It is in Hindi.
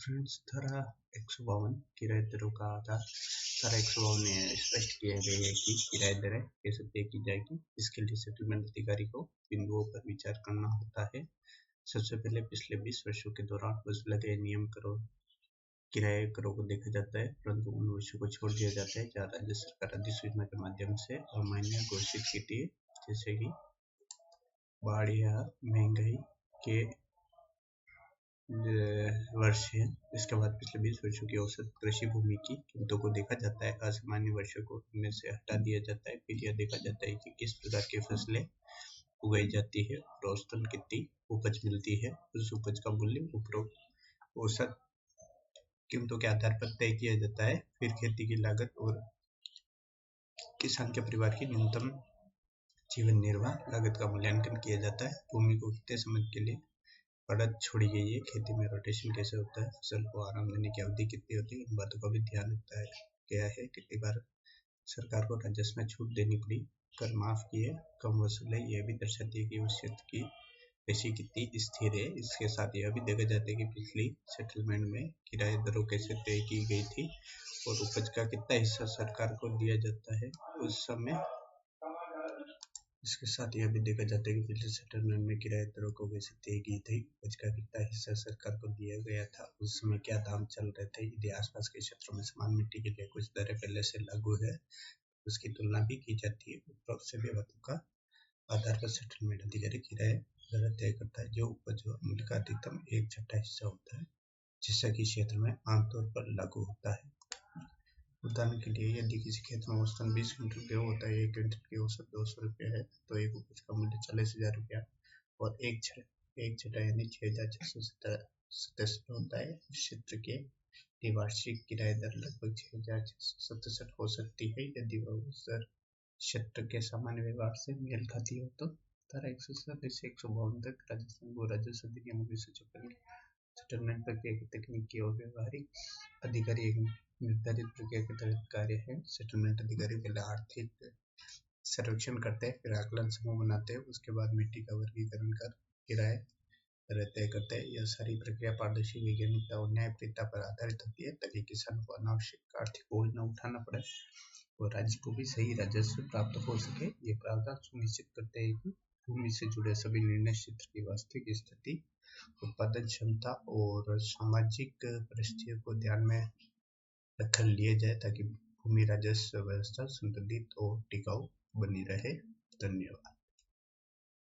फ्रेंड्स, धारा 152 किराए दरों का आधार धारा 152 में स्पष्ट किया गया है कि किराए दरें कैसे तय की जाएगी। इसके लिए सेटलमेंट अधिकारी को बिंदुओं पर विचार करना होता है। सबसे पहले पिछले 20 वर्षों के दौरान वसूले गए नियम किराए करों को देखा जाता है, परंतु उन वर्षों को छोड़ दिया जाता है जहाँ राज्य सरकार अधिसूचना के माध्यम से अमान्य घोषित की, जैसे कि बाढ़ या महंगाई के वर्ष है। इसके बाद पिछले 20 वर्षों की औसत कृषि भूमि की कीमतों को देखा जाता है। असामान्य वर्षों को इनमें से हटा दिया जाता है। फिर यह देखा जाता है कि किस प्रकार की फसलें उगाई जाती है और औसतन कितनी उपज मिलती है। उस उपज का मूल्य उपरोक्त औसत कीमतों के आधार पर तय किया जाता है। फिर खेती की लागत और किसान के परिवार की न्यूनतम जीवन निर्वाह लागत का मूल्यांकन किया जाता है। भूमि को कितने समय के लिए पड़त छोड़ी गई है, खेती में रोटेशन कैसे होता है, फसल को आराम देने की अवधि कितनी होती है, इन बातों का भी ध्यान रखा गया है। कितनी बार सरकार को राजस्व में छूट देनी पड़ी, कर माफ किए, कम वसूले, यह भी दर्शाती है कि उस क्षेत्र की कृषि कितनी स्थिर है। इसके साथ यह भी देखा जाता है कि पिछली सेटलमेंट में किराए दरों कैसे तय की गई थी और उपज का कितना हिस्सा सरकार को दिया जाता है उस समय। इसके साथ यह भी देखा जाता है कि पिछले सेटलमेंट में किराए दरों को कैसे तय की थी, उपज का कितना हिस्सा सरकार को दिया गया था, उस समय क्या दाम चल रहे थे, यदि आसपास के क्षेत्रों में समान मिट्टी के लिए कुछ दरें पहले से लागू है, उसकी तुलना भी की जाती है। उपरोक्त सभी बातों का आधार पर सेटलमेंट अधिकारी किराए दर तय करता है, जो उपज मूल्य का अधिकतम 1/6 हिस्सा होता है, जिससे कि क्षेत्र में आमतौर पर लागू होता है। उदाहरण के लिए, यदि किसी खेत में औसतन 20 क्विंटल गेहूं होता है, 1 क्विंटल की औसत 200 रुपये है, तो एक उपज का मूल्य 40,000 रुपया और एक छठा यानी 6,667 होता है। उस क्षेत्र के लिए वार्षिक किराए दर लगभग 6,667 हो सकती है, यदि वह उस क्षेत्र के सामान्य व्यवहार से मेल खाती हो तो। धारा 157 से 152 तक राजस्थान भू राजस्व अधिनियम 1954 सेटलमेंट प्रक्रिया की तकनीकी और व्यवहारिक अधिकारी एक निर्धारित प्रक्रिया के तहत कार्य है। सेटलमेंट अधिकारी पहले आर्थिक सर्वेक्षण करते हैं, फिर आकलन समूह बनाते हैं, उसके बाद मिट्टी का वर्गीकरण कर किराए तय करते हैं। यह सारी प्रक्रिया पारदर्शी, वैज्ञानिकता और न्यायप्रियता पर आधारित होती है, ताकि किसान को अनावश्यक आर्थिक बोझ न उठाना पड़े और राज्य को भी सही राजस्व प्राप्त हो सके। ये प्रावधान सुनिश्चित करते हैं कि भूमि से जुड़े सभी निर्णय क्षेत्र की वास्तविक स्थिति, उत्पादन क्षमता और सामाजिक परिस्थितियों को ध्यान में रख लिए जाए, ताकि भूमि राजस्व व्यवस्था संतुलित और टिकाऊ बनी रहे। धन्यवाद।